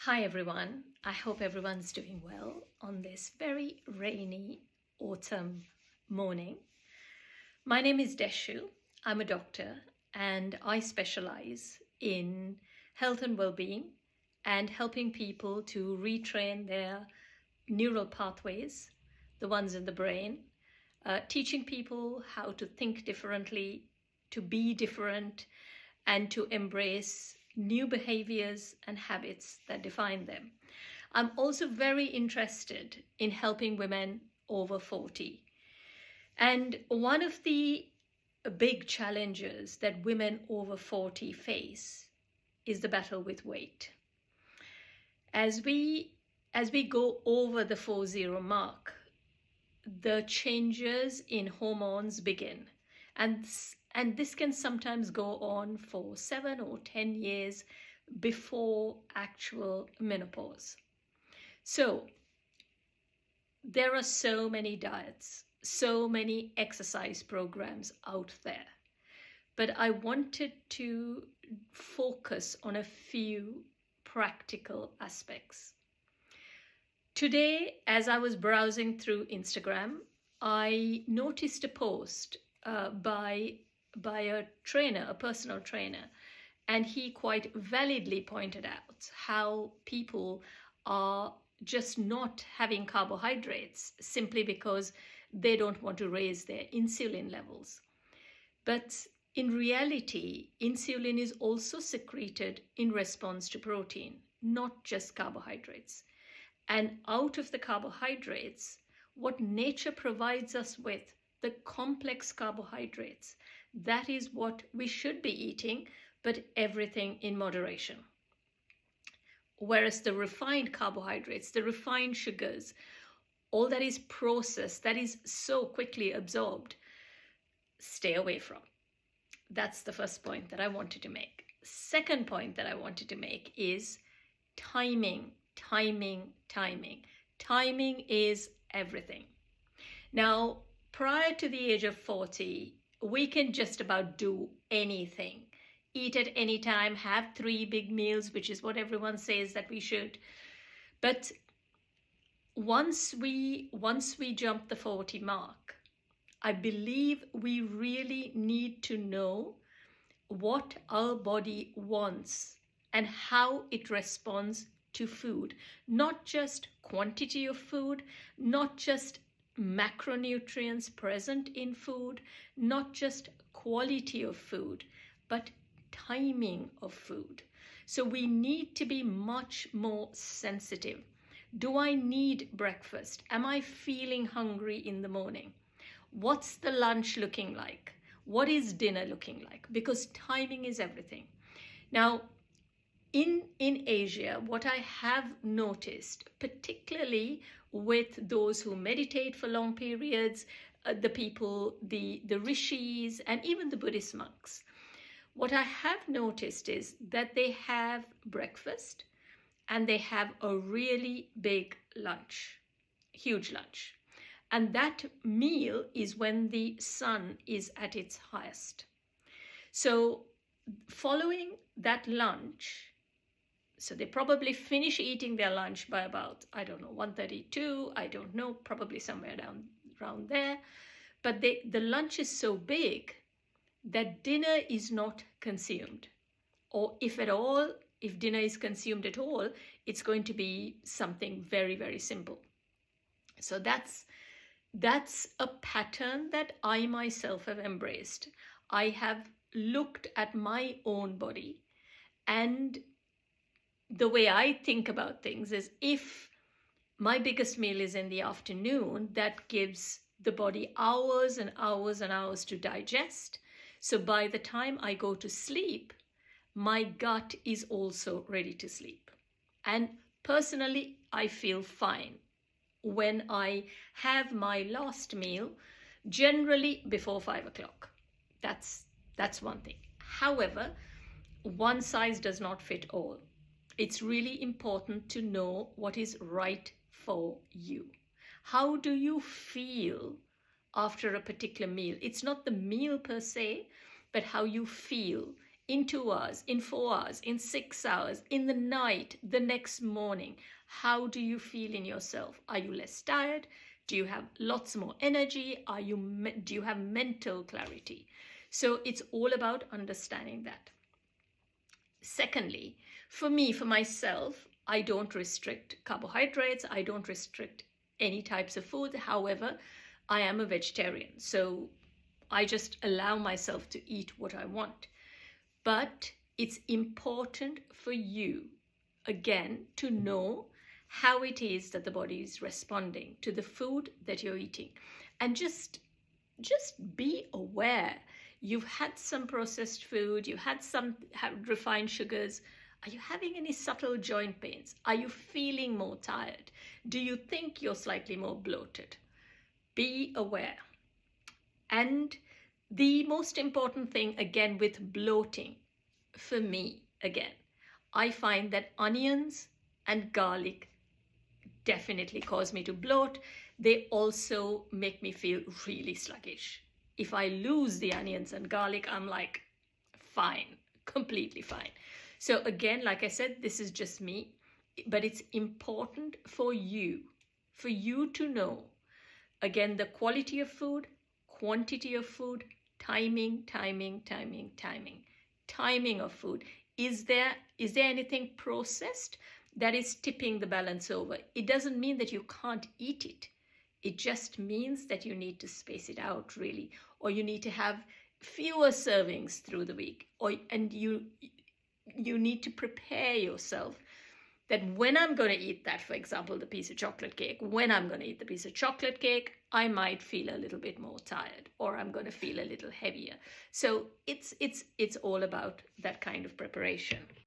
Hi everyone, I hope everyone's doing well on this very rainy autumn morning. My name is Deshu, I'm a doctor and I specialize in health and well-being and helping people to retrain their neural pathways, the ones in the brain, teaching people how to think differently, to be different, and to embrace new behaviors and habits that define them. I'm also very interested in helping women over 40. And one of the big challenges that women over 40 face is the battle with weight. As we go over the 40 mark, the changes in hormones begin. And this can sometimes go on for 7 or 10 years before actual menopause. So there are so many diets, so many exercise programs out there. But I wanted to focus on a few practical aspects. Today, as I was browsing through Instagram, I noticed a post by a trainer, a personal trainer, and he quite validly pointed out how people are just not having carbohydrates simply because they don't want to raise their insulin levels. But in reality, insulin is also secreted in response to protein, not just carbohydrates. And out of the carbohydrates, what nature provides us with, the complex carbohydrates, that is what we should be eating, but everything in moderation. Whereas the refined carbohydrates, the refined sugars, all that is processed, that is so quickly absorbed, stay away from. That's the first point that I wanted to make. Second point that I wanted to make is timing. Timing is everything. Now, prior to the age of 40, we can just about do anything. Eat at any time, have 3 big meals, which is what everyone says that we should. But once we jump the 40 mark, I believe we really need to know what our body wants and how it responds to food. Not just quantity of food, not just macronutrients present in food, not just quality of food, but timing of food. So we need to be much more sensitive. Do I need breakfast? Am I feeling hungry in the morning? What's the lunch looking like? What is dinner looking like? Because timing is everything. Now, in Asia, what I have noticed, particularly with those who meditate for long periods, the people, the rishis, and even the Buddhist monks, what I have noticed is that they have breakfast and they have a really big lunch, huge lunch. And that meal is when the sun is at its highest. So following that lunch, so they probably finish eating their lunch by about, 1:32, I don't know, probably somewhere around there. But the lunch is so big that dinner is not consumed. Or if at all, if dinner is consumed at all, it's going to be something very, very simple. So that's a pattern that I myself have embraced. I have looked at my own body, and the way I think about things is if my biggest meal is in the afternoon, that gives the body hours and hours and hours to digest. So by the time I go to sleep, my gut is also ready to sleep. And personally, I feel fine when I have my last meal, generally before 5 o'clock. That's one thing. However, one size does not fit all. It's really important to know what is right for you. How do you feel after a particular meal? It's not the meal per se, but how you feel in 2 hours, in 4 hours, in 6 hours, in the night, the next morning? How do you feel in yourself? Are you less tired? Do you have lots more energy? Do you have mental clarity? So it's all about understanding that. Secondly, for me, for myself, I don't restrict carbohydrates. I don't restrict any types of food. However, I am a vegetarian, so I just allow myself to eat what I want. But it's important for you, again, to know how it is that the body is responding to the food that you're eating. And just be aware. You've had some processed food, you had some refined sugars. Are you having any subtle joint pains? Are you feeling more tired? Do you think you're slightly more bloated? Be aware. And the most important thing, again, with bloating, for me, again, I find that onions and garlic definitely cause me to bloat. They also make me feel really sluggish. If I lose the onions and garlic, I'm like, fine, completely fine. So again, like I said, this is just me, but it's important for you to know, again, the quality of food, quantity of food, timing of food. Is there anything processed that is tipping the balance over? It doesn't mean that you can't eat it. It just means that you need to space it out, really, or you need to have fewer servings through the week, and you need to prepare yourself that when I'm going to eat that, for example, the piece of chocolate cake, when I'm going to eat the piece of chocolate cake, I might feel a little bit more tired, or I'm going to feel a little heavier. So it's all about that kind of preparation.